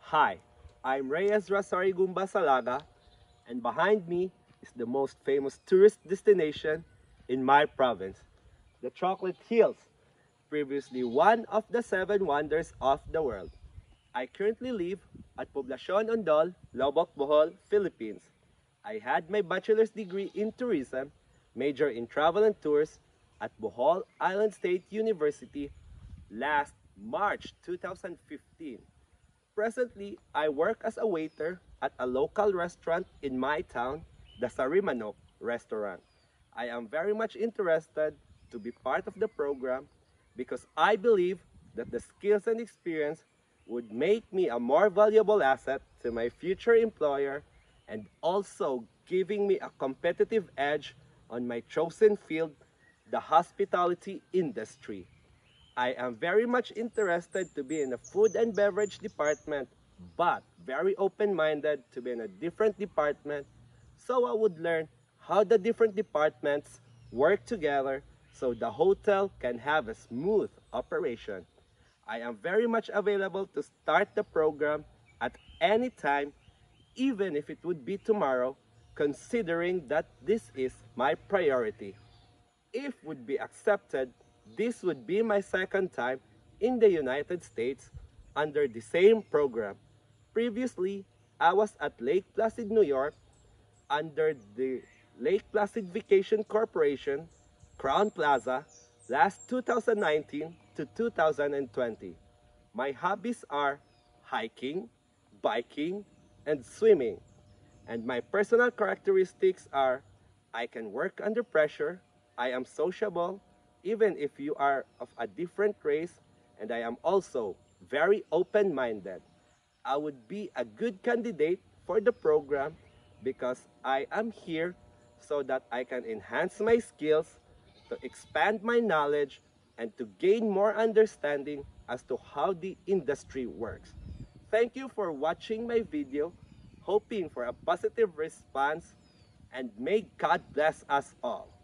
Hi, I'm Reyes Rasari Gumba Salaga, and behind me is the most famous tourist destination in my province, the Chocolate Hills, previously one of the seven wonders of the world. I currently live at Poblacion Ondol, Lobok, Bohol, Philippines. I had my bachelor's degree in tourism, major in travel and tours at Bohol Island State University last March 2015. Presently, I work as a waiter at a local restaurant in my town, the Sarimanok restaurant. I am very much interested to be part of the program because I believe that the skills and experience would make me a more valuable asset to my future employer and also giving me a competitive edge on my chosen field, the hospitality industry. I am very much interested to be in the food and beverage department, but very open-minded to be in a different department so I would learn how the different departments work together so the hotel can have a smooth operation. I am very much available to start the program at any time, even if it would be tomorrow, considering that this is my priority. If would be accepted, this would be my second time in the United States under the same program. Previously, I was at Lake Placid, New York under the Lake Placid Vacation Corporation, Crown Plaza, last 2019 to 2020. My hobbies are hiking, biking, and swimming. And my personal characteristics are I can work under pressure, I am sociable, even if you are of a different race, and I am also very open minded. I would be a good candidate for the program because I am here so that I can enhance my skills, to expand my knowledge, and to gain more understanding as to how the industry works. Thank you for watching my video, hoping for a positive response, and may God bless us all.